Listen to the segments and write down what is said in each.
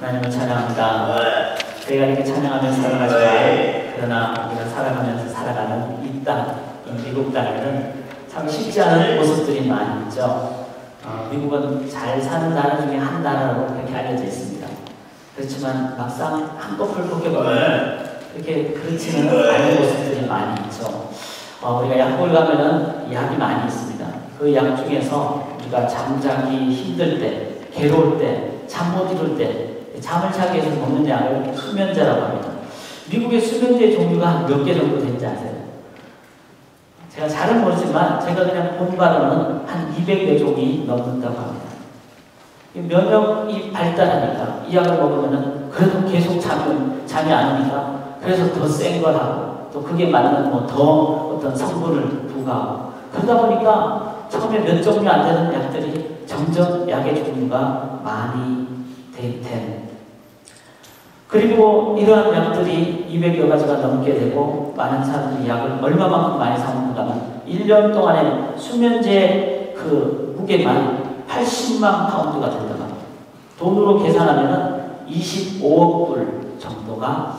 하나님을 찬양합니다. 저희가 이렇게 찬양하면서 살아가지만 그러나 우리가 살아가면서 살아가는 이 땅, 이 미국 땅에는 참 쉽지 않은 모습들이 많이 있죠. 미국은 잘 사는 나라 중에 한 나라로 그렇게 알려져 있습니다. 그렇지만 막상 한꺼풀 벗겨보면 그렇게 그렇지는 않은 모습들이 많이 있죠. 우리가 약국을 가면은 약이 많이 있습니다. 그 약 중에서 우리가 잠자기 힘들 때, 괴로울 때, 잠 못 이룰 때 잠을 자기 위해서 먹는 약을 수면제라고 합니다. 미국의 수면제 종류가 한 몇 개 정도 되는지 아세요? 제가 잘은 모르지만 제가 그냥 본 바로는 한 200여 종이 넘는다고 합니다. 면역이 발달하니까 이 약을 먹으면 그래도 계속 잠이 안 오니까 그래서 더 센 걸 하고 또 그게 맞는 더 어떤 성분을 부과하고 그러다 보니까 처음에 몇 종류 안 되는 약들이 점점 약의 종류가 많이 되는. 그리고 이러한 약들이 200여 가지가 넘게 되고 많은 사람들이 약을 얼마만큼 많이 사 먹는가 하면 1년 동안에 수면제 그 무게만 80만 파운드가 된다고 합니다. 돈으로 계산하면 25억 불 정도가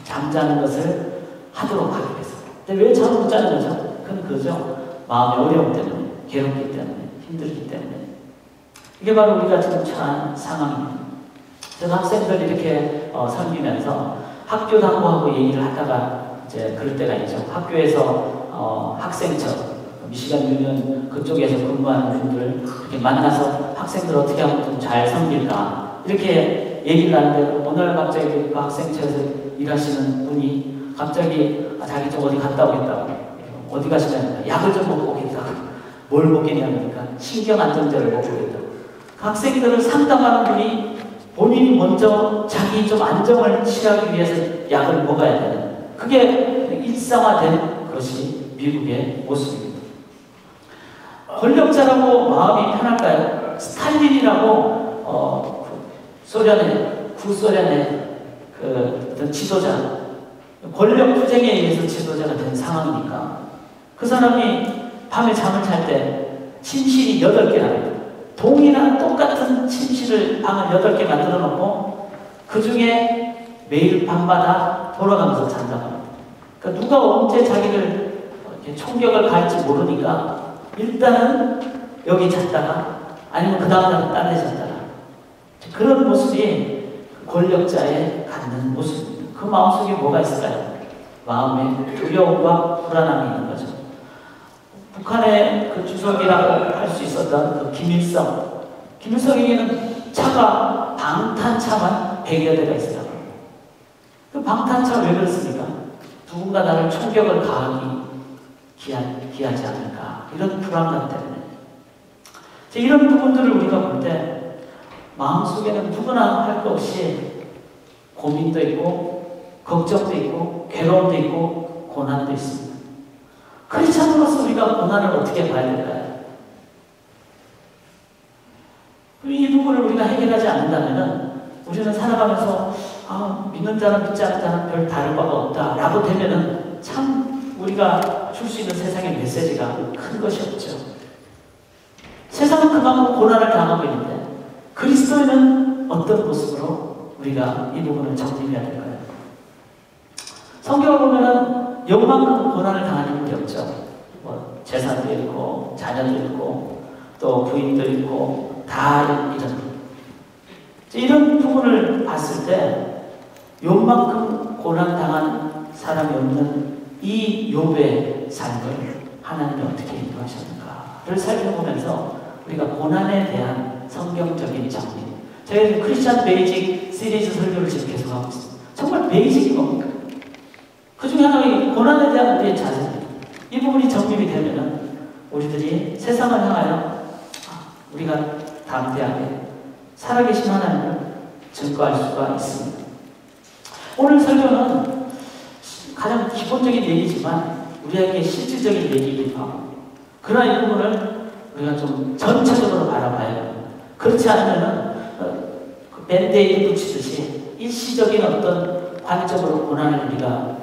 잠자는 것을 하도록 하기 위해서. 근데 왜 잠을 못 자는 거죠? 그건 그거죠. 마음의 어려움 때문에, 괴롭기 때문에, 힘들기 때문에. 이게 바로 우리가 지금 처한 상황입니다. 저는 학생들 이렇게 섬기면서 학교 당부하고 얘기를 하다가 이제 그럴 때가 있죠. 학교에서 학생처, 미시간 유니언 그쪽에서 근무하는 분들 이렇게 만나서 학생들 어떻게 하면 좀 잘 섬길까 이렇게 얘기를 하는데 오늘 갑자기 그 학생처에서 일하시는 분이 갑자기 자기 좀 어디 갔다 오겠다고 어디 가시냐니까 약을 좀 먹고 오겠다고 뭘 먹겠냐니까 신경 안정제를 먹고 오겠다고 그 학생들을 상담하는 분이 본인이 먼저 자기 좀 안정을 취하기 위해서 약을 먹어야 되는 그게 일상화된 것이 미국의 모습입니다. 권력자라고 마음이 편할까요? 스탈린이라고 구소련의 그 어떤 지도자 권력 투쟁에 의해서 지도자가 된 상황이니까 그 사람이 밤에 잠을 잘 때 침실이 8개나 합니다. 동일한 똑같은 침실을 방을 8개 만들어 놓고 그 중에 매일 밤마다 돌아가면서 잔다고 합니다. 그러니까 누가 언제 자기를 이렇게 총격을 가할지 모르니까 일단은 여기 잤다가 아니면 그 다음날 딴 데 잤다가 그런 모습이 권력자의 갖는 모습입니다. 그 마음속에 뭐가 있을까요? 마음에 두려움과 불안함이 있는 거죠. 북한의 그 주석이라고 할 수 있었던 그 김일성에게는 차가 방탄차만 100여 대가 있었다고 합니다. 그 방탄차 왜 그렇습니까? 누군가 나를 총격을 가하기 기하지 않을까 이런 불안감 때문에 이런 부분들을 우리가 볼 때 마음속에는 누구나 할 것 없이 고민도 있고 걱정도 있고 괴로움도 있고 고난도 있습니다. 크리스찬으로서 우리가 고난을 어떻게 봐야 될까요? 이 부분을 우리가 해결하지 않는다면 우리는 살아가면서 믿는 자는 믿지 않는 자는 별 다를 바가 없다 라고 되면은 참 우리가 줄 수 있는 세상의 메시지가 큰 것이 없죠. 세상은 그만큼 고난을 당하고 있는데 그리스도인은 어떤 모습으로 우리가 이 부분을 정리해야 될까요? 성경을 보면은 영만큼 고난을 당하는 분이 없죠. 재산도 잃고 자녀도 잃고 또 부인도 잃고 다 이런 부분을 봤을 때 요만큼 고난 당한 사람이 없는 이 욥의 삶을 하나님이 어떻게 인도하셨는가를 살펴보면서 우리가 고난에 대한 성경적인 정리. 저희가 지금 크리스찬 베이직 시리즈 설교를 지금 계속하고 있습니다. 정말 베이직이 뭡니까? 그 중에 하나가 고난에 대한 우리의 자세입니다. 이 부분이 정립이 되면 우리들이 세상을 향하여 우리가 담대하게 살아계신 하나님을 증거할 수가 있습니다. 오늘 설교는 가장 기본적인 얘기지만 우리에게 실질적인 얘기이기도 하고 그러나 이 부분을 우리가 좀 전체적으로 바라봐야 합니다. 그렇지 않으면 밴드에이드 붙이듯이 일시적인 어떤 관점으로 고난을 우리가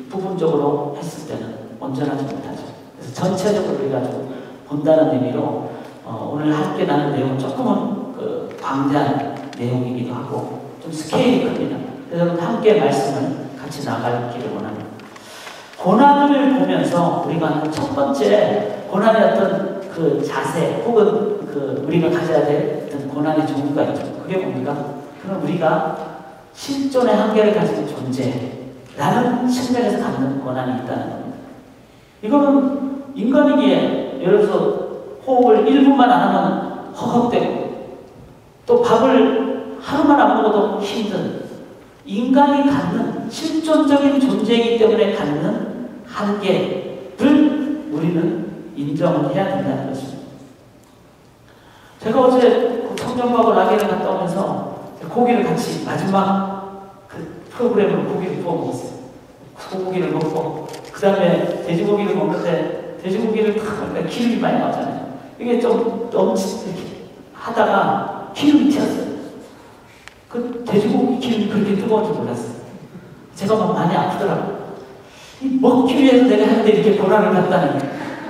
부분적으로 했을 때는 온전하지 못하죠. 그래서 전체적으로 우리가 좀 본다는 의미로 오늘 함께 나눌 내용은 조금은 방대한 내용이기도 하고 좀 스케일이 큽니다. 그래서 함께 말씀을 같이 나가기를 원합니다. 고난을 보면서 우리가 첫 번째 고난의 어떤 그 자세 혹은 그 우리가 가져야 될 어떤 고난의 종류가 있죠. 그게 뭡니까? 그건 우리가 실존의 한계를 가진 존재라는 측면에서 갖는 고난이 있다는 겁니다. 이거는 인간이기에 예를 들어서 호흡을 1분만 안 하면 허걱대고 또 밥을 하루만 안 먹어도 힘든 인간이 갖는 실존적인 존재이기 때문에 갖는 한계를 우리는 인정을 해야 된다는 것입니다. 제가 어제 청정과학을 라게를 갔다 오면서 고기를 같이 마지막 그 프로그램으로 고기를 구워 먹었어요. 소고기를 먹고 그 다음에 돼지고기를 먹는데 돼지고기를 다 기름이 많이 나오잖아요. 이게 좀 이렇게 하다가 기름이 튀었어요. 그 돼지고기 기름이 그렇게 뜨거운 줄 몰랐어요. 제가 막 많이 아프더라고요. 먹기 위해서 내가 하는데 이렇게 고난을 갖다니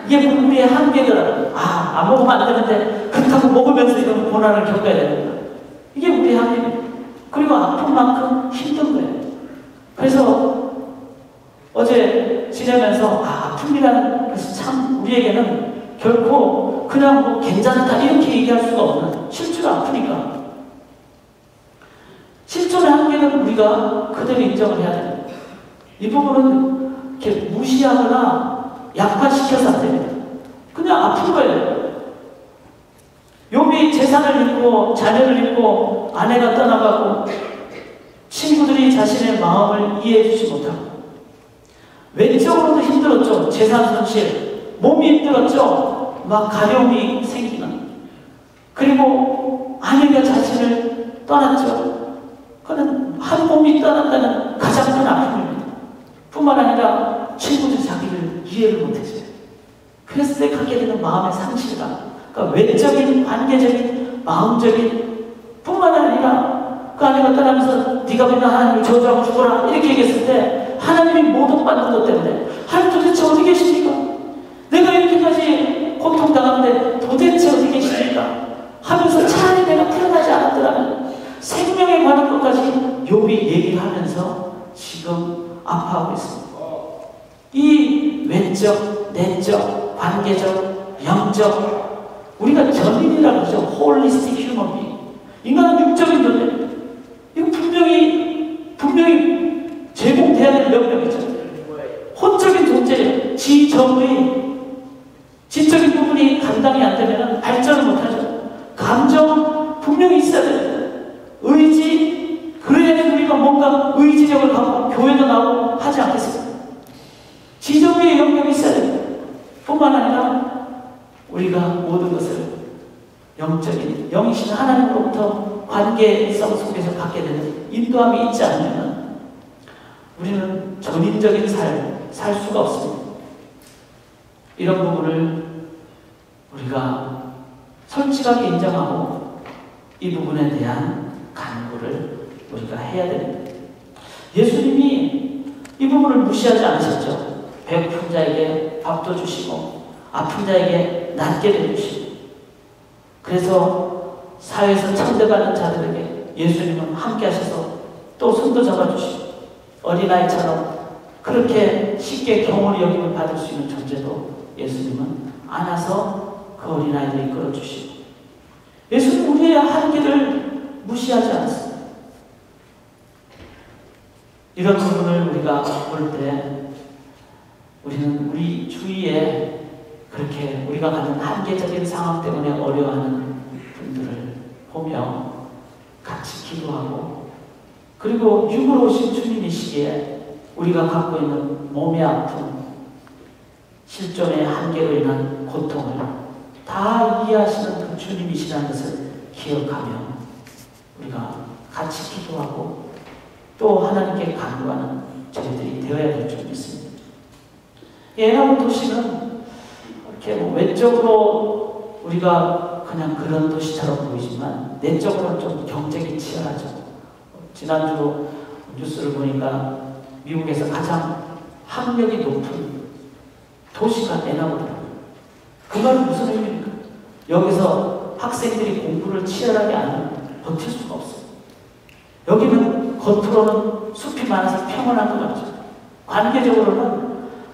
이게 우리의 한계더라고요. 안 먹으면 안 되는데 그렇다고 먹으면서 이런 고난을 겪어야 되는구나. 이게 우리의 한계입니다. 그리고 아픈 만큼 힘든 거예요. 그래서 어제 지내면서 아픔이라는 것이 참 우리에게는 결코 그냥 뭐 괜찮다 이렇게 얘기할 수가 없는 실제로 아프니까 실존의 한계는 우리가 그대로 인정을 해야 됩니다. 이 부분은 이렇게 무시하거나 약화시켜서 안 됩니다. 그냥 아픈 거예요. 욥이 재산을 잃고 자녀를 잃고 아내가 떠나가고 친구들이 자신의 마음을 이해해 주지 못하고 외적으로도 힘들었죠. 재산 손실, 몸이 힘들었죠. 막 가려움이 생기는. 그리고 아내가 자신을 떠났죠. 그는 한 몸이 떠난다는 가장 큰 아픔입니다. 뿐만 아니라 친구들이 자기를 이해를 못했어요. 그래서 때 갖게 되는 마음의 상실감. 그러니까 외적인, 관계적인, 마음적인 뿐만 아니라 그 아내가 떠나면서 네가 맨날 하나님을 저주하고 죽어라 이렇게 얘기했을 때 하나님이 모독받는 것 때문에 하나님 도대체 어디 계십니까? 내가 이렇게까지 고통당하는데 도대체 어디 계십니까? 하면서 차라리 내가 태어나지 않았더라면 생명에 관한 것까지 욥이 얘기를 하면서 지금 아파하고 있습니다. 이 외적, 내적, 관계적, 영적 우리가 전인이라고 하죠. 홀리스틱 휴먼 빙. 인간은 육적인 존재입니다. 이거 분명히 제공돼야 될 명령이죠. 혼적인 존재예요. 지적인 부분이 감당이 안 되면 발전을 못하죠. 감정 분명히 있어야 돼요. 의지, 그래야지 우리가 뭔가 의지력을 갖고 교회도 나오고 하지 않겠습니까? 지정의 영역이 있어야 됩니다. 뿐만 아니라 우리가 모든 것을 영적인, 영이신 하나님으로부터 관계성 속에서 갖게 되는 인도함이 있지 않으면 우리는 전인적인 삶을 살 수가 없습니다. 이런 부분을 우리가 솔직하게 인정하고 이 부분에 대한 간구를 우리가 해야 됩니다. 예수님이 이 부분을 무시하지 않으셨죠. 배고픈 자에게 밥도 주시고 아픈 자에게 낫게 해주시고 그래서 사회에서 천대받는 자들에게 예수님은 함께 하셔서 또 손도 잡아주시고 어린아이처럼 그렇게 쉽게 경홀히 여김을 받을 수 있는 존재도 예수님은 안아서 그 어린아이를 이끌어주시고 예수님은 우리의 한계를 무시하지 않습니다. 이런 부분을 우리가 볼 때 우리는 우리 주위에 그렇게 우리가 갖는 한계적인 상황 때문에 어려워하는 분들을 보며 같이 기도하고 그리고 육으로 오신 주님이시기에 우리가 갖고 있는 몸의 아픔, 실존의 한계로 인한 고통을 다 이해하시는 그 주님이시라는 것을 기억하며 우리가 같이 기도하고 또 하나님께 간구하는 저희들이 되어야 될 줄 믿습니다. 에나무 도시는 이렇게 뭐 외적으로 우리가 그냥 그런 도시처럼 보이지만 내적으로는 좀 경쟁이 치열하죠. 지난주 뉴스를 보니까 미국에서 가장 학력이 높은 도시가 에나무더라고요. 그 말은 무슨 의미입니까? 여기서 학생들이 공부를 치열하게 하는 버틸 수가 없어요. 여기는 겉으로는 숲이 많아서 평온한 것 같죠. 관계적으로는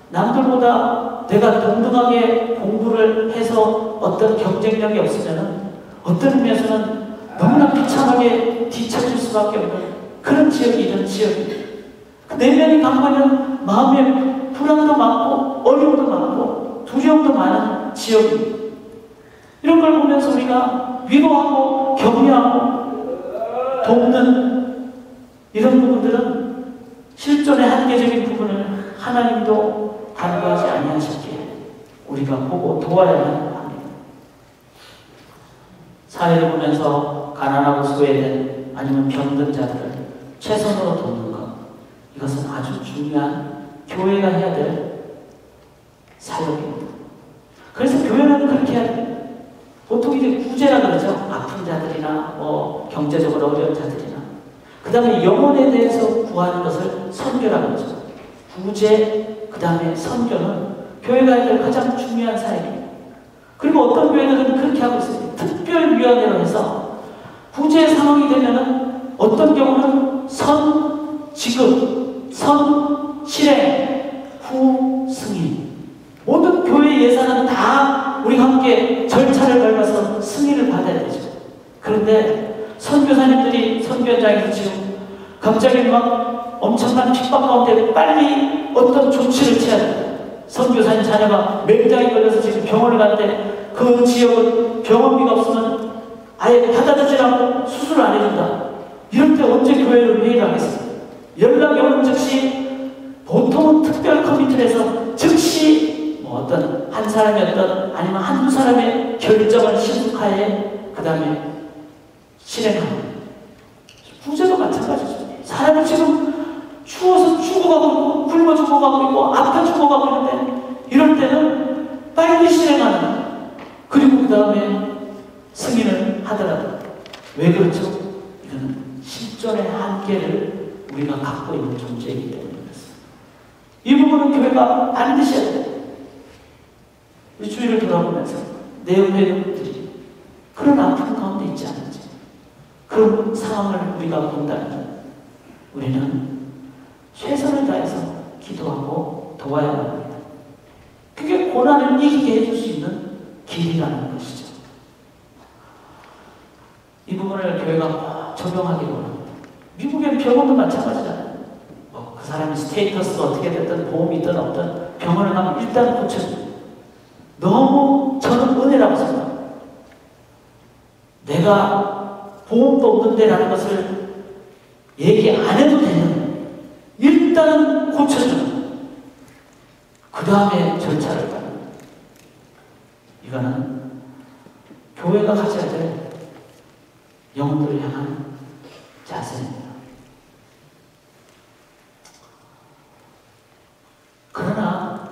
남들보다 내가 동등하게 공부를 해서 어떤 경쟁력이 없으면 어떤 의미에서는 너무나 비참하게 뒤처질 수밖에 없는 그런 지역이 이런 지역이에요. 그 내면이 강하면 마음에 불안도 많고 어려움도 많고 두려움도 많은 지역입니다. 이런 걸 보면서 우리가 위로하고 격려하고 돕는 이런 부분들은 실존의 한계적인 부분을 하나님도 간과하지 아니하셨기에 우리가 보고 도와야 합니다. 사회를 보면서 가난하고 소외된 아니면 병든 자들을 최선으로 돕는 것, 이것은 아주 중요한 교회가 해야 될 사역입니다. 그래서 교회는 그렇게 해야 됩니다. 보통 이제 구제라 그러죠. 아픈 자들이나 경제적으로 어려운 자들이나. 그 다음에 영혼에 대해서 구하는 것을 선교라 그러죠. 구제, 그 다음에 선교는 교회가 해야 될 가장 중요한 사역입니다. 그리고 어떤 교회들은 그렇게 하고 있습니다. 특별위원회로 해서 구제 상황이 되면은 어떤 경우는 선 지급, 선 실행, 후 승인. 모든 교회 예산은 다 우리가 함께 절차를 밟아서 승인을 받아야 되죠. 그런데 선교사님들이 선교 현장에서 지금 갑자기 막 엄청난 핍박 가운데 빨리 어떤 조치를 취해야 됩니다. 선교사님 자녀가 맹장이 걸려서 지금 병원을 갔는데 그 지역은 병원비가 없으면 아예 받아들이지 않고 수술을 안 해준다. 이럴 때 언제 교회를 회의를 하겠습니까? 연락이 오는 즉시 보통은 특별 커미티를 해서 즉시 어떤 한 사람이었던 아니면 한두 사람의 결정을 신속하에 그 다음에 실행합니다. 구제도 마찬가지죠. 사람이 지금 추워서 죽어가고 있고 굶어 죽어가고 있고 아파 죽어가고 있는데 이럴 때는 빨리 실행하는, 그리고 그 다음에 승인을 하더라도 왜 그렇죠? 이거는 실존의 한계를 우리가 갖고 있는 존재이기 때문에 그렇습니다. 이 부분은 교회가 반드시 해야 돼요. 우리 주위를 돌아보면서 내 옆에 있는 분들이 그런 아픔 가운데 있지 않은지, 그런 상황을 우리가 본다면 우리는 최선을 다해서 기도하고 도와야 합니다. 그게 고난을 이기게 해줄 수 있는 길이라는 것이죠. 이 부분을 교회가 적용하기를 원합니다. 미국의 병원도 마찬가지잖아요. 그 사람이 스테이터스가 어떻게 됐든 보험이 있든 없든 병원을 가면 일단 고쳐줍니다. 너무 저는 은혜라고 생각합니다. 내가 보험도 없는데라는 것을 얘기 안 해도 되는, 일단은 고쳐주는, 그 다음에 절차를 따르는, 이거는 교회가 가져야 될 영혼들을 향한 자세입니다. 그러나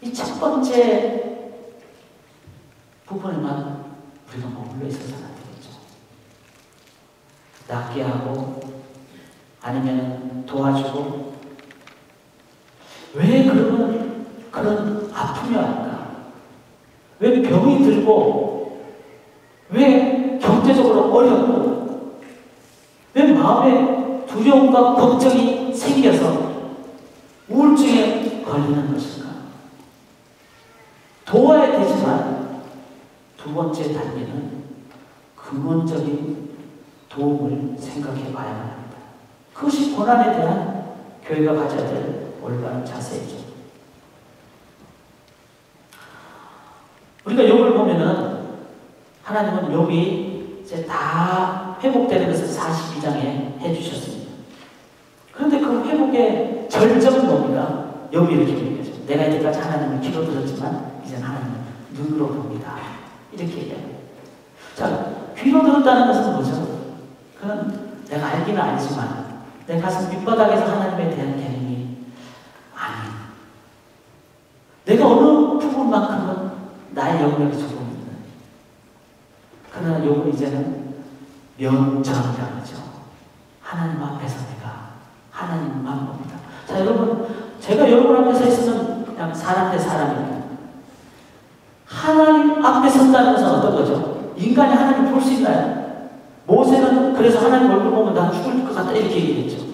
이 첫 번째 부분에만 우리가 머물러 있어서는 안 되겠죠. 낫게 하고 아니면 도와주고, 왜 그러면 그런 아픔이 왔을까? 왜 병이 들고, 왜 경제적으로 어렵고, 왜 마음에 두려움과 걱정이 생겨서 우울증에 걸리는 것일까? 도와야 되지만 두 번째 단계는 근원적인 도움을 생각해 봐야 합니다. 그것이 고난에 대한 교회가 가져야 될 올바른 자세이죠. 우리가 욥을 보면은 하나님은 욥이 이제 다 회복되는 것을 42장에 해주셨습니다. 그런데 그 회복의 절정은 뭡니까? 욥이 이렇게 얘기하죠. 내가 이때까지 하나님을 기도 들었지만 이제는 하나님을 눈으로 봅니다. 이렇게 얘기합니다. 자, 귀로 들었다는 것은 뭐죠? 그건 내가 알기는 알지만 내 가슴 밑바닥에서 하나님에 대한 개념이 아니에요. 내가 어느 부분만큼은 나의 영역이 조금 있는. 그러나 욥은 이제는 면전이라고 하죠. 하나님 앞에서 내가 하나님만 봅니다. 자, 여러분, 제가 여러분 앞에 서 있으면 그냥 사람 대 사람입니다. 하나님 앞에 선다는 것은 어떤 거죠? 인간이 하나님 볼 수 있나요? 모세 이렇게 얘기했죠.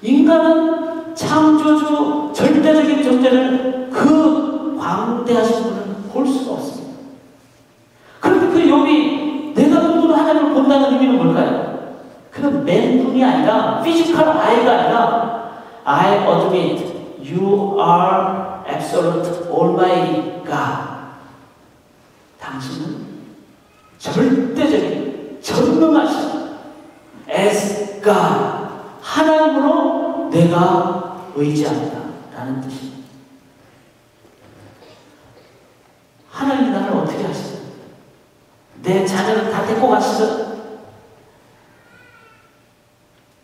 인간은 창조주 절대적인 존재를 그 광대하신 분을 볼 수가 없습니다. 그런데 그 욥이 내가 눈으로 하나님을 본다는 의미는 뭘까요? 그건 맨눈이 아니라 피지컬 아이가 아니라 I admit you are absolute almighty God. 당신은 절대적인 전능하신 as God 하나님으로 내가 의지한다 라는 뜻입니다. 하나님이 나를 어떻게 하시든 내 자녀를 다 데리고 가시든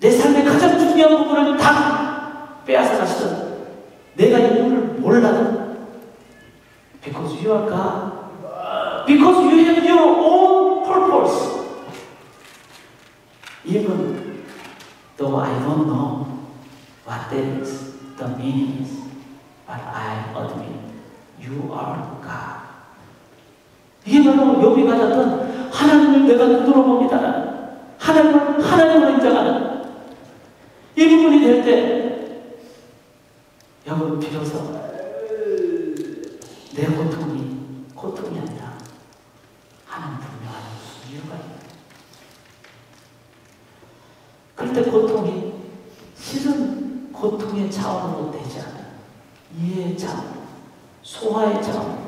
내 삶의 가장 중요한 부분을 다 빼앗아 가시든 내가 이유를 몰라도 because you are God, because you have your own purpose, even though I don't know what that is, the meaning is, but I admit you are God. 이게 바로 욥이 가졌던 하나님을 내가 눈으로 봅니다. 하나님을 하나님으로 인정하는 이 부분이 될 때 여러분 비로소 내 고통이 아니라 하나님 분명한 무슨 이유가 있다. 그럴 때 고통이 실은 고통의 차원으로 되지 않아요. 이해의 차원, 소화의 차원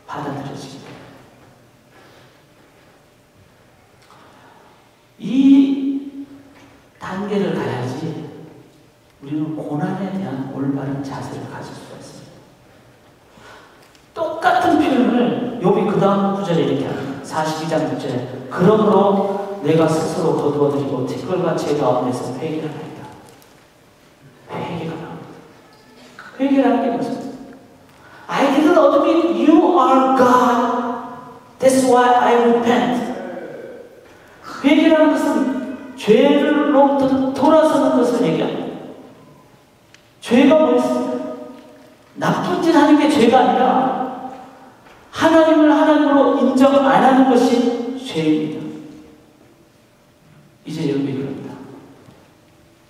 받아들여집니다. 이 단계를 가야지 우리는 고난에 대한 올바른 자세를 가질 수가 있습니다. 똑같은 표현을 욥이 그 다음 구절에 이렇게 합니다. 42장 6절에 그러므로 내가 스스로 거두어드리고 티끌과 제 가운데서 회개를 하리라. 회개가 나옵니다. 회개라는 게 무슨? I didn't admit you are God. That's why I repent. 회개라는 것은 죄로부터 돌아서는 것을 얘기합니다. 죄가 뭐였습니까? 나쁜 짓 하는 게 죄가 아니라 하나님을 하나님으로 인정 안 하는 것이 죄입니다. 이제 여기 그럽니다.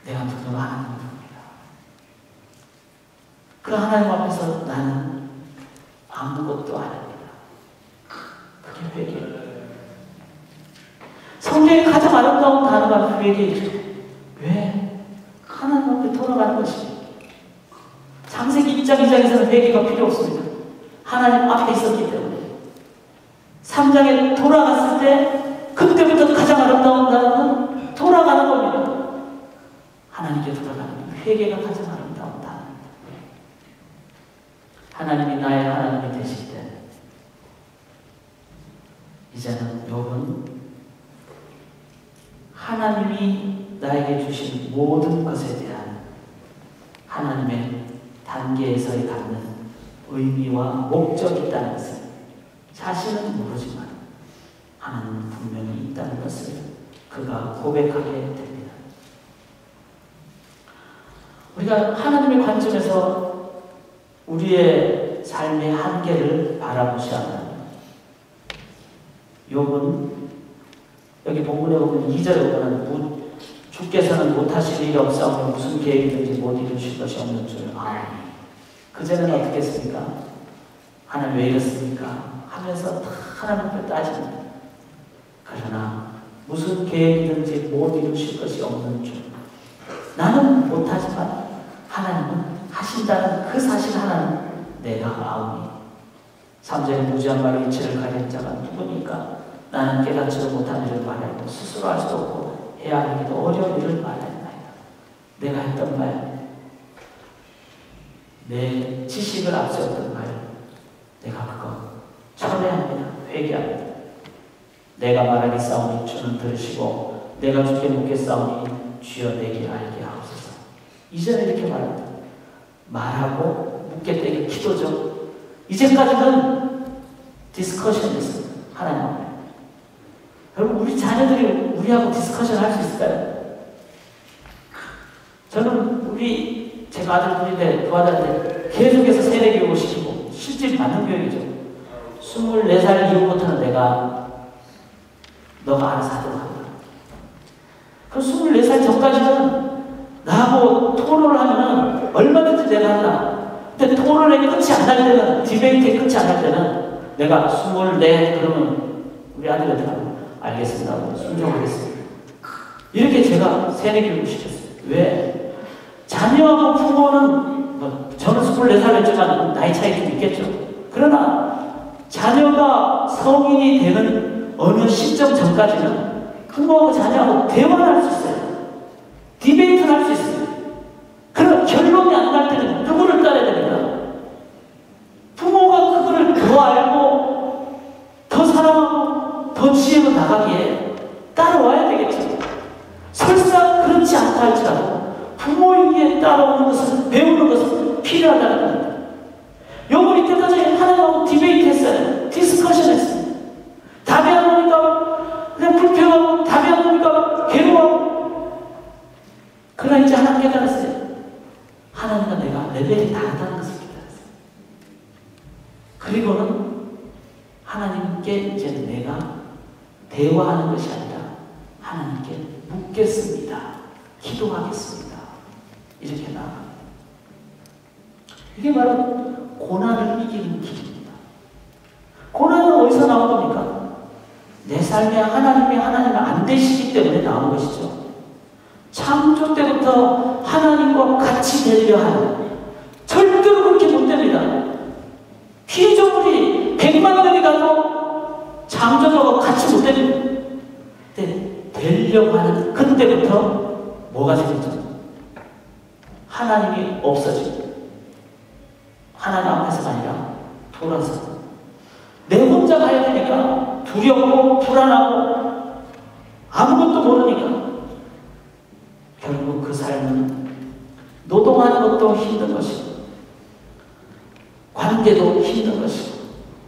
내가 누구나 하나님을 부릅니다. 그 하나님 앞에서 나는 아무것도 안 합니다. 그게 회개예요. 성경의 가장 아름다운 단어가 회개이죠. 왜? 하나님 앞에 돌아가는 것이. 창세기 1장 2장에서는 회개가 필요 없습니다. 하나님 앞에 있었기 때문에. 3장에 돌아갔을 때 그때부터 가장 아름다운 단어는 돌아가는 겁니다. 하나님께 돌아가는 회개가 가장 아름다운 단어입니다. 하나님이 나의 하나님이 되실 때 이제는 욥은 하나님이 나에게 주신 모든 것에 대한 하나님의 단계에서의 갖는 의미와 목적이 있다는 것을 자신은 모르지만 하나님은 분명히 있다는 것을 그가 고백하게 됩니다. 우리가 하나님의 관점에서 우리의 삶의 한계를 바라보시면 욥은 여기 본문에 보면 2절에 보면 주께서는 못하실 일이 없사오며 무슨 계획이든지 못 이루실 것이 없는 줄 아오니. 그전에는 어떻게 했습니까? 하나님 왜 이렇습니까? 하면서 다 하나님 앞에 따집니다. 그러나 무슨 계획이든지 못 이루실 것이 없는 줄. 나는 못하지만 하나님은 하신다는 그 사실 하나는 내가 아오니. 3절에 무지한 말로 이치를 가리는 자가 누구니까? 나는 깨닫지도 못한 일을 말하고 스스로 할 수도 없고 해야 하기도 어려운 일을 말하였나이다. 내가 했던 말, 내 지식을 앞세웠던 말, 내가 그거 철회합니다. 회개합니다. 내가 말하겠사오니 주는 들으시고 내가 주께 묻겠사오니 주여 내게 알게 하옵소서. 이전에 이렇게 말합니다. 말하고 묻겠다는 기도죠. 이제까지는 디스커션이었습니다. 하나님 앞에. 여러분 우리 자녀들이 우리하고 디스커션 할 수 있을까요? 저는 제가 아들들인데 그 아들한테 계속해서 세례 교육을 시키고 실질 받는 교육이죠. 24살 이후부터는 내가 너가 알아서 하도록 한다. 그 24살 전까지는 나하고 토론을 하면은 얼마든지 내가 한다. 근데 토론의 끝이 안 날 때는, 디베이트의 끝이 안 날 때는 내가 24 그러면 우리 아들한테 알겠습니다. 순종하겠습니다. 이렇게 제가 세뇌교육을 시켰어요. 왜? 자녀하고 부모는 저는 24살이었지만 나이 차이 좀 있겠죠. 그러나 자녀가 성인이 되는 어느 시점 전까지는 부모하고 자녀하고 대화를 할 수 있어요. 디베이트를 할 수 있어요. 그럼 결론이 안 날 때는 누구를 따라야 됩니까? 부모가 그거를 더 알고 더 사랑하고 더 지혜로 나가기에 따라와야 되겠죠. 설사 그렇지 않다 할지라도 부모에게 따라오는 것은, 배우는 것은 필요하다는 겁니다. 요거 이때까지 하나님하고 디베이트 했어요. 디스커션 했어요. 답이 안 나오니까 그냥 불평하고, 답이 안 나오니까 괴로워하고. 그러나 이제 하나님 깨달았어요. 하나님과 내가 레벨이 다르다는 것을 깨달았어요. 그리고는 하나님께 이제 내가 대화하는 것이 아니라 하나님께 묻겠습니다. 기도하겠습니다. 이렇게 나아갑니다. 이게 바로 고난을 이기는 길입니다. 고난은 어디서 나온 겁니까? 내 삶에 하나님이 안 되시기 때문에 나온 것이죠. 창조 때부터 하나님과 같이 되려 하는, 절대로 그렇게 못 됩니다. 피조물이 100만 명이 가도 창조주와 같이 못 됩니다. 되려고 하는 그때부터 뭐가 생겼죠? 하나님이 없어지고, 하나님 앞에서가 아니라 돌아서 내 혼자 가야 되니까 두렵고 불안하고 아무것도 모르니까 결국 그 삶은 노동하는 것도 힘든 것이고 관계도 힘든 것이고,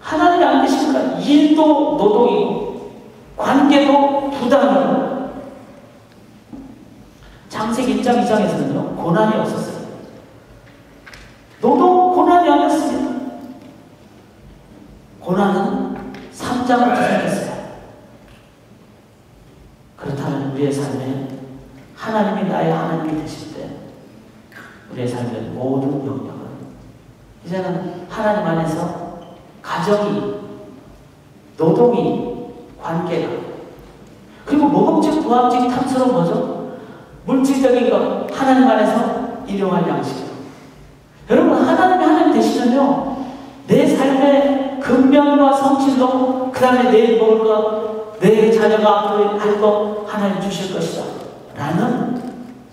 하나님이 안 계시니까 일도 노동이고 관계도 부담이고. 창세기 1장 2장에서는요 고난이 없었어요. 노동 고난이 아니었습니다. 고난은 3장부터 생겼어요. 그렇다면 우리의 삶에 하나님이 나의 하나님이 되실 때 우리의 삶의 모든 영역은 이제는 하나님 안에서 가정이, 노동이, 관계가, 그리고 모범적, 부합적, 탐스러운 뭐죠? 물질적인 것, 하나님 안에서 일용할 양식. 여러분, 하나님이 하나님 되시면요 내 삶의 근면과 성실로, 그 다음에 내일 먹을 것, 내 자녀가 앞으로 할 것 하나님 주실 것이다 라는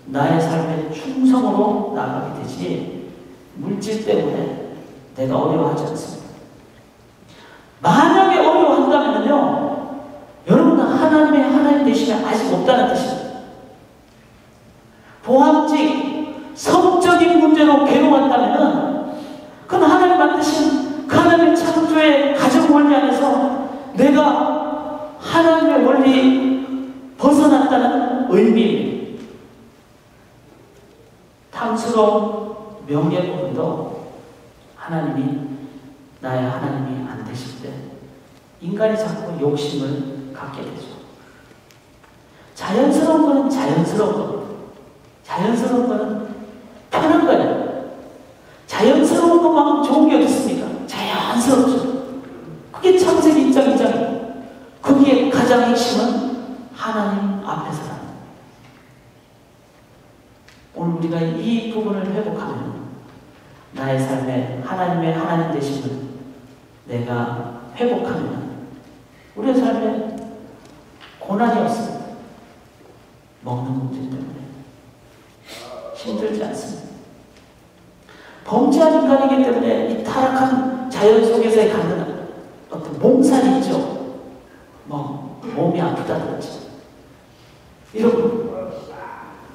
나의 삶의 충성으로 나가게 되지, 물질 때문에 내가 어려워하지 않습니다. 만약에 어려워한다면요 여러분은 하나님의 하나님 되시면 아직 없다는 뜻입니다. 보암직, 성적인 문제로 괴로웠다면은 그건 하나님 만드신 그 하나님의 창조의 가정 원리 안에서 내가 하나님의 원리 벗어났다는 의미입니다. 탐스러운 명예부분도 하나님이, 나의 하나님이 안 되실 때 인간이 자꾸 욕심을 갖게 되죠. 자연스러운 거는 자연스러운 겁니다. 자연스러운 거는 편한 거예요. 자연스러운 것만큼 좋은 게 어디 있습니까? 자연스럽죠. 그게 창세기 1장 2장이에요. 거기에 가장 핵심은 하나님 앞에서라는 거예요. 오늘 우리가 이 부분을 회복하면 나의 삶에 하나님의 하나님 되심을 내가 회복하면 우리의 삶에 고난이 없습니다. 먹는 문제 때문에 힘들지 않습니다. 범죄한 인간이기 때문에 이 타락한 자연 속에서의 갖는 어떤 몽살이 있죠. 몸이 아프다든지 이런 거.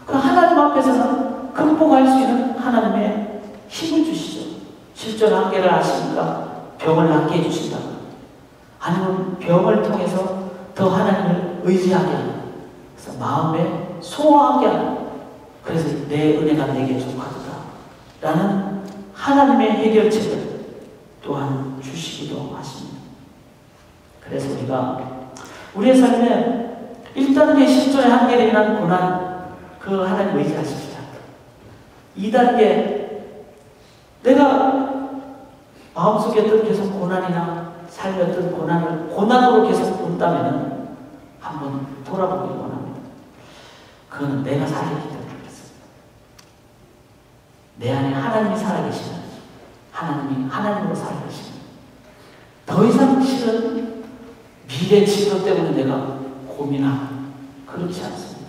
그 하나님 앞에서는 극복할 수 있는 하나님의 힘을 주시죠. 실존 한계를 아시니까 병을 낫게 해주신다. 아니면 병을 통해서 더 하나님을 의지하게 하는, 그래서 마음에 소화하게 하는, 그래서 내 은혜가 내게 족하도다 라는 하나님의 해결책을 또한 주시기도 하십니다. 그래서 우리가 우리의 삶에 1단계 10조의 한계로 인한 고난, 그 하나님 의지하십시다. 2단계, 내가 마음속에 어떤 계속 고난이나 삶의 어떤 고난을 고난으로 계속 본다면 한번 돌아보기 원합니다. 그건 내가 살아있기 때문에 그렇습니다. 내 안에 하나님이 살아계시면, 하나님이 하나님으로 살아계시면 더 이상 실은 미래 진로 때문에 내가 고민하고 그렇지 않습니다.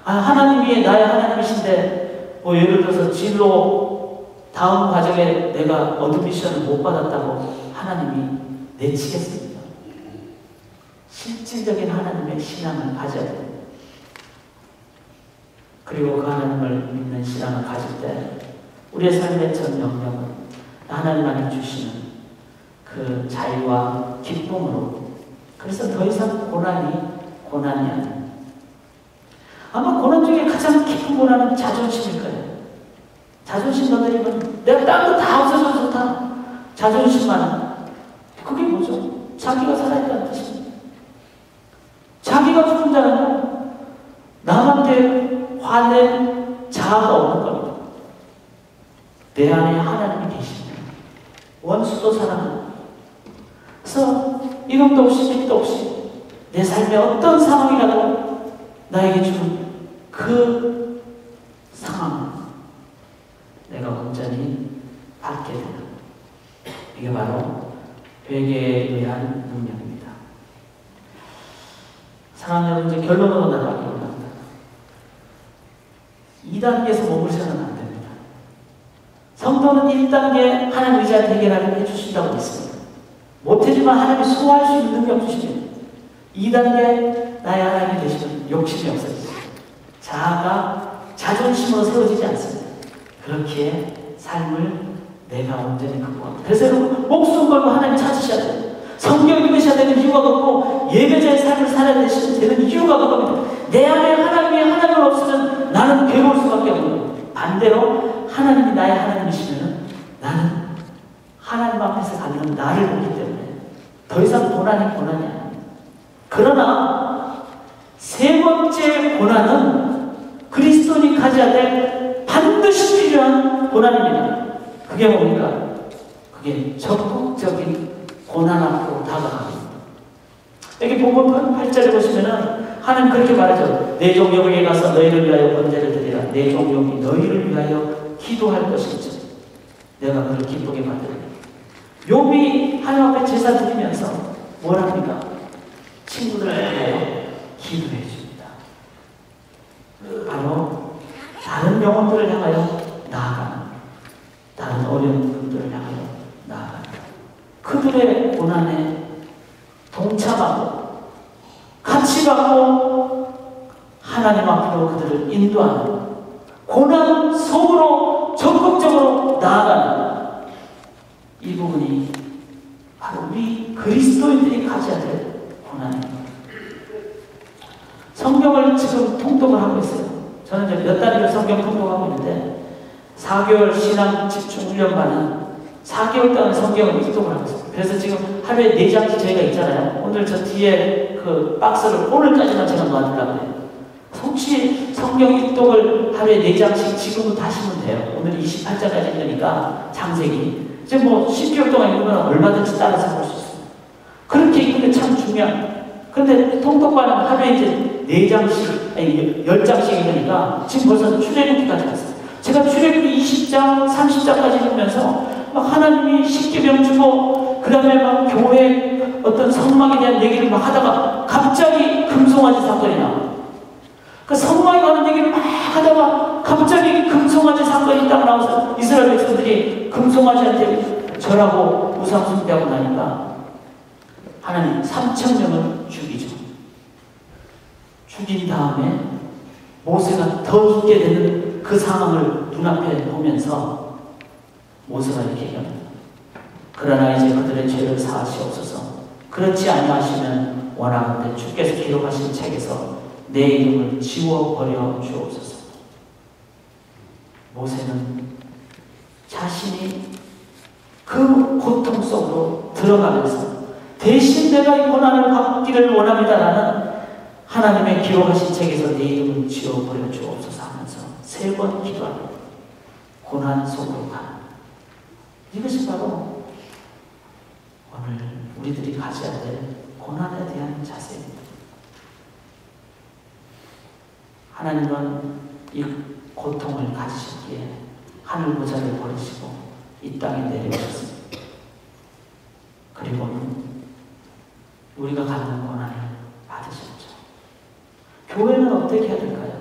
하나님이 나의 하나님이신데 예를 들어서 진로 다음 과정에 내가 어드미션을 못 받았다고 하나님이 내치겠습니다. 실질적인 하나님의 신앙을 가져야 됩니다. 그리고 그 하나님을 믿는 신앙을 가질 때 우리의 삶의 전 영역은 하나님만이 주시는 그 자유와 기쁨으로, 그래서 더 이상 고난이 아니에요. 아마 고난 중에 가장 깊은 고난은 자존심일 거예요. 자존심 너들이면 내가 딴 거 다 없어져도 좋다. 자존심만. 그게 뭐죠? 자기가 살아있다는 뜻입니다. 자기가 죽은 자는 남한테 화낼 자아가 없는 겁니다. 내 안에 하나님이 계십니다. 원수도 사랑합니다. 그래서 이름도 없이 빛도 없이 내 삶의 어떤 상황이라도 나에게 주는 그 상황을 내가 온전히 받게 되는, 이게 바로 회개에 의한 능력입니다. 사랑하는 여러분, 이제 결론으로 나가기 원합니다. 2단계에서 머무르셔는 안 됩니다. 성도는 1단계 하나님 의지할 해결하게 해주신다고 했습니다. 못해지만 하나님이 소화할 수 있는 능력 주십니다. 2단계 나의 하나님이 되시면 욕심이 없어지죠. 자아가 자존심으로 세워지지 않습니다. 그렇기에 삶을 내가 온전히 극복합니다. 그래서 여러분, 목숨 걸고 하나님 찾으셔야 돼요. 성경 읽으셔야 되는 이유가 그렇고, 예배자의 삶을 살아야 되는 이유가 그겁니다. 내 안에 하나님이 없으면 나는 괴로울 수밖에 없는 거예요. 반대로 하나님이 나의 하나님이시면 나는 하나님 앞에서 갖는 나를 보기 때문에 더 이상 고난이 아닙니다. 그러나 세 번째 고난은 그리스도인이 가져야 될 반드시 필요한 고난입니다. 그게 뭡니까? 그게 적극적인 고난 앞으로 다가갑니다. 여기 본문 8절에 보시면은 하나님 그렇게 말하죠. 내 종 욥에게 가서 너희를 위하여 번제를 드리라. 내 종 욥이 너희를 위하여 기도할 것이지. 내가 그를 기쁘게 만들리라. 욥이 하나님 앞에 제사 드리면서 뭘 합니까? 친구들을 위하여 기도해 줍니다. 바로 다른 영혼들을 향하여 나아가는, 다른 어려운 분들을 향하여 나아가는, 그들의 고난에 동참하고 같이 받고 하나님 앞으로 그들을 인도하는, 고난 속으로 적극적으로 나아가는 이 부분이 바로 우리 그리스도인들이 가져야 될 고난입니다. 성경을 지금 통독을 하고 있어요. 저는 이제 몇 달을 성경 통독하고 있는데 4개월 신앙 집중 훈련반은 4개월 동안 성경을 입독을 하고 있어요. 그래서 지금 하루에 4장씩 저희가 있잖아요. 오늘 저 뒤에 그 박스를 오늘까지만 제가 놔두려고 해요. 혹시 성경 입독을 하루에 4장씩 지금부터 하시면 돼요. 오늘 28장까지 있으니까 창세기. 이제 뭐 10개월 동안 읽으면 얼마든지 따라서 볼 수 있어요. 그렇게 읽는 게 참 중요해요. 그런데 통독반은 하루에 이제 4장씩, 아니 10장씩 읽으니까 지금 벌써 출애굽기까지 갔어요. 제가 출애굽기 20장, 30장까지 읽으면서 막 하나님이 십계명 주고 그 다음에 막 교회 어떤 성막에 대한 얘기를 막 하다가 갑자기 금송아지 사건이 나와요. 그 성막에 관한 얘기를 막 하다가 갑자기 금송아지 사건이 딱 나와서 이스라엘 백성들이 금송아지한테 절하고 우상 숭배하고 나니까 하나님 3,000명을 죽이죠. 죽인 다음에 모세가 더 죽게 되는 그 상황을 눈앞에 보면서 모세가 이렇게 얘기합니다. 그러나 이제 그들의 죄를 사하시옵소서. 그렇지 아니하시면 원하건대 주께서 기록하신 책에서 내 이름을 지워버려 주옵소서. 모세는 자신이 그 고통 속으로 들어가면서 대신 내가 이 고난을 받기를 원합니다라는 하나님의 기록하신 책에서 내 이름을 지워버려 주옵소서 하면서 3번 기도하고 고난 속으로 가는, 이것이 바로 오늘 우리들이 가져야 될 고난에 대한 자세입니다. 하나님은 이 고통을 가지셨기에 하늘 보좌를 버리시고 이 땅에 내려오셨습니다. 그리고는 우리가 갖는 고난을 받으셨죠. 교회는 어떻게 해야 될까요?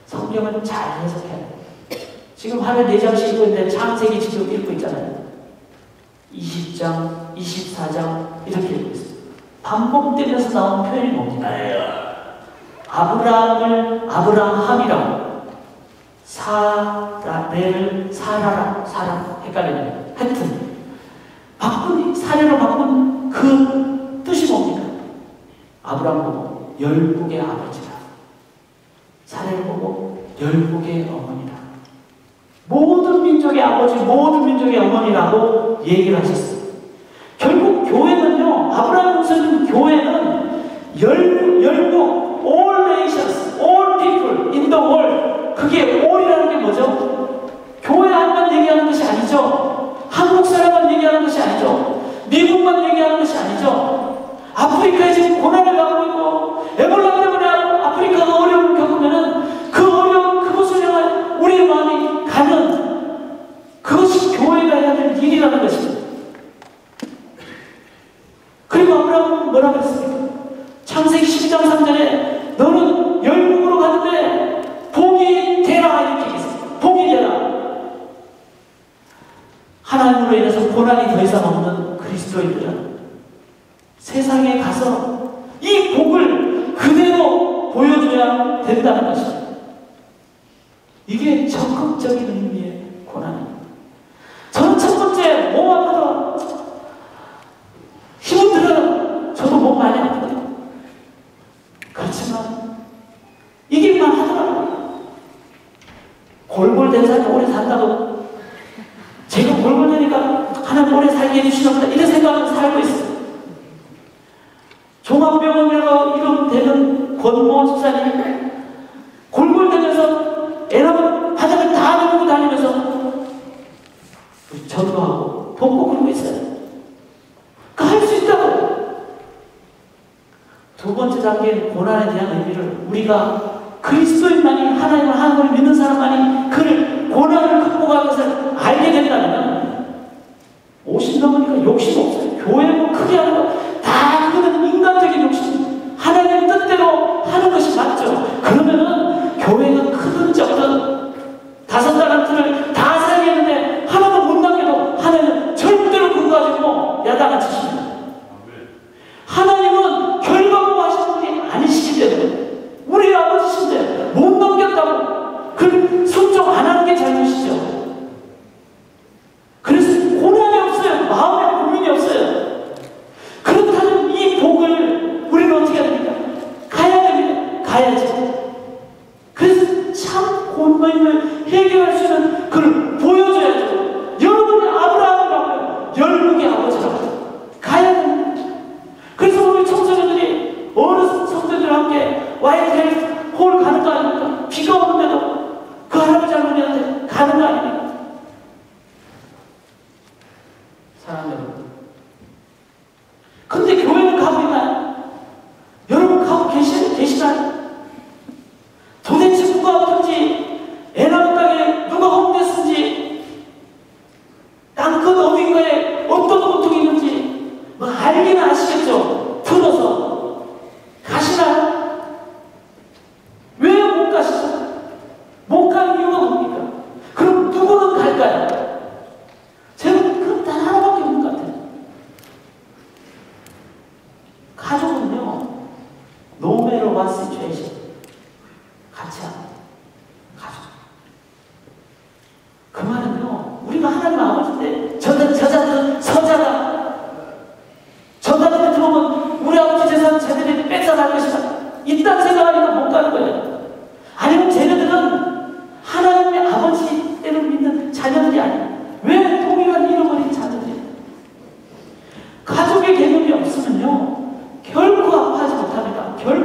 성경을 잘 해석해야 돼요. 지금 하루에 4장씩 읽고 있는데 창세기 지금 읽고 있잖아요. 20장, 24장 이렇게 읽고 있어요. 반복되면서 나오는 표현이 뭡니까? 아브라함을 아브라함이라고, 사라를 사라 헷갈리네요. 하여튼 사례로 바꾼 그 뜻이 뭡니까? 아브라함 보고 열국의 아버지라, 사례를 보고 열국의 어머니라, 모든 민족의 아버지, 모든 민족의 어머니라고 얘기를 하셨어요. 결국 교회는요, 아브라함 목사님 교회는 열국, all nations, all people in the world, 그게 all이라는 게 뭐죠? 교회 한번 얘기하는 것이 아니죠. 한국 사람만 얘기하는 것이 아니죠. 미국만 얘기하는 것이 아니죠. 아프리카에 지금 고난을 겪고 있고 에볼라 때문에 아프리카가 어려움을 겪으면은 그 어려움, 그것을 향한 우리의 마음이 가는, 그것이 교회가 해야 될 일이라는 것입니다. 그리고 아브라함은 뭐라고 했습니까? 창세기 12장 3절에 너는 열국으로 가는데 복이 되라 이렇게 얘기했습니다. 복이 되라. 하나님으로 인해서 고난이 더 이상 없는 그리스도인들은 세상에 가서 이 복을 그대로 보여줘야 된다는 것입니다. 이게 적극적인 의미의 고난입니다. 저는 첫 번째 몸 아파도 힘은 들어요. 저도 몸 많이 아프거든요. 그렇지만 이길만 하더라고요. 골골된 사람이 오래 산다고 제가 골골되니까 하나님 오래 살게 해주시나 보다 이런 생각하면서 살고 있어요. 종합병원에서 이름 되는 권모 집사님 골골대면서 애라면 바닥을 다 내밀고 다니면서 전도하고 돕고 그러고 있어요. 할 수 있다고. 두 번째 단계는 고난에 대한 의미를 우리가 그리스도인만이, 하나님을 하나님을 믿는 사람만이 그 고난을 극복하는 것을 알게 된다면 50 넘으니까 욕심 없어요. 교회 뭐 크게 하는 거 다 그거는 인간적인 욕심, 하나님 뜻대로 하는 것이 맞죠. 그러면은 교회가 크든 적든 5달란트를 다 사용했는데 하나도 못 남겨도 하나님은 절대로 그거 가지고 야단을 치십니다. 하나님은 결과고 하시는 분이 아니시기 때문에 우리 아버지신데 못 넘겼다고 그 순종 안 하는 게 잘못이죠. 그래서 고난이 없어요. 마음에 고민이 없어요. 그렇다면 이 복을 우리는 어떻게 해야 됩니까? 가야 됩니다. 가야죠. 그래서 참 고난을 해결할 수 있는 그걸 보여줘야죠. 여러분이 아브라함이라고요. 열국의 아버지라고. 가야 됩니다. 그래서 우리 청소년들이 어른 성도들과 함께 와이트헬스 홀 가는 거 아닙니까? 비가 오는데도 그 할아버지 할머니한테 가는 거 아닙니까? 사랑하는 여러분, 근데 교회는 가고 있나요? 여러분 가고 계시나요? 도대체 누가 아픈지, 애 낳은 땅에 누가 홈됐는지, 땅끝 어딘가에 어떤 고통이 있는지 뭐 알기는 아시겠죠? 들어서 가시나요? 왜 못 가시죠? 못 가는 이유가 뭡니까? 그럼 누구는 갈까요? 저는 그럼 단 하나밖에 없는 것 같아요. 가족은요, no matter what situation, 같이 합니다. 가족. 그 말은요, 우리가 하나님 아버지인데, 저자들은 서자다. 저자들이 들어오면 우리 아버지 재산 쟤네들이 뺏어갈 것이다. 이딴 생각하니까 못 가는 거예요. 아니면 쟤네들은 하나님의 아버지 때를 믿는 자녀들이 아니에요. 왜 동일한 잃어버린 자녀들이에요? 가족의 개념이 없으면요, 결코 아파하지 못합니다. 결코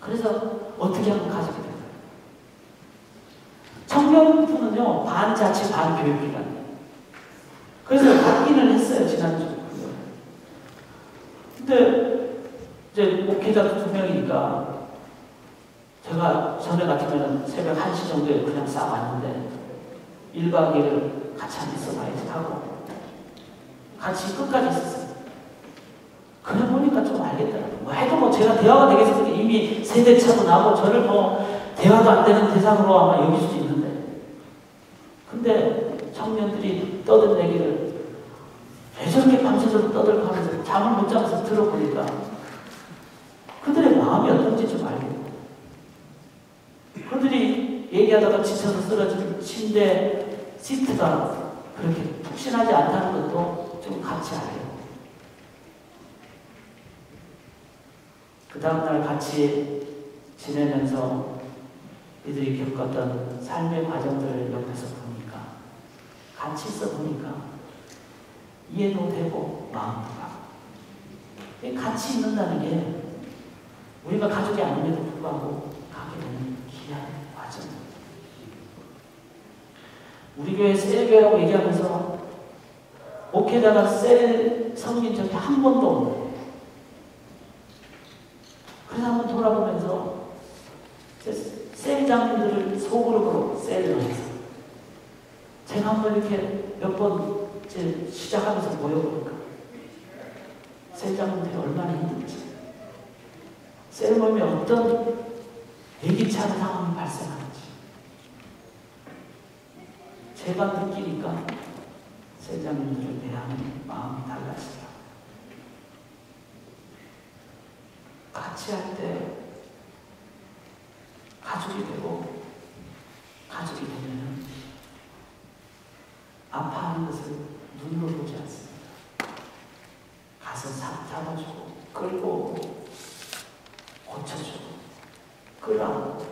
그래서 어떻게 하면 가지게 될까요? 청년부는요, 반자치 반교육기관이에요. 그래서 받기는 했어요, 지난주. 근데 이제 목회자도 2명이니까 제가 전에 같으면 새벽 1시 정도에 그냥 싹 왔는데 1박 2일을 같이 안 있어봐야지 하고 같이 끝까지 있었어요. 그래 보니까 좀 알겠더라고요. 뭐 해도 뭐 제가 대화가 되겠어요. 이미 세대차도 나고 저를 뭐 대화도 안 되는 대상으로 아마 여길 수도 있는데, 근데 청년들이 떠든 얘기를 왜 저렇게 밤새도록 떠들고 하면서 잠을 못 자면서 들어보니까 그들의 마음이 어떤지 좀 알겠고, 그들이 얘기하다가 지쳐서 쓰러진 침대 시트가 그렇게 푹신하지 않다는 것도 좀 같이 알아요. 그 다음날 같이 지내면서 이들이 겪었던 삶의 과정들을 옆에서 보니까, 같이 있어 보니까 이해도 되고 마음도 가고, 같이 있는다는 게 우리가 가족이 아님에도 불구하고 가게 되는 귀한 과정입니다. 우리 교회 셀교회라고 얘기하면서 목회자가 셀 섬긴 적이 한 번도 없는, 그래서 한번 돌아보면서 셀장님들을 소그룹으로 셀로 해서 제가 한번 이렇게 몇 번 시작하면서 모여보니까 셀장님들이 얼마나 힘든지, 셀 모임에 어떤 예기치 않은 상황이 발생하는지 제가 느끼니까 셀장님들을 대하는 마음이 달라지더라고요. 같이 할 때 가족이 되고, 가족이 되면 아파하는 것을 눈으로 보지 않습니다. 가서 잡아주고 끌고 오고 고쳐주고 끌어안고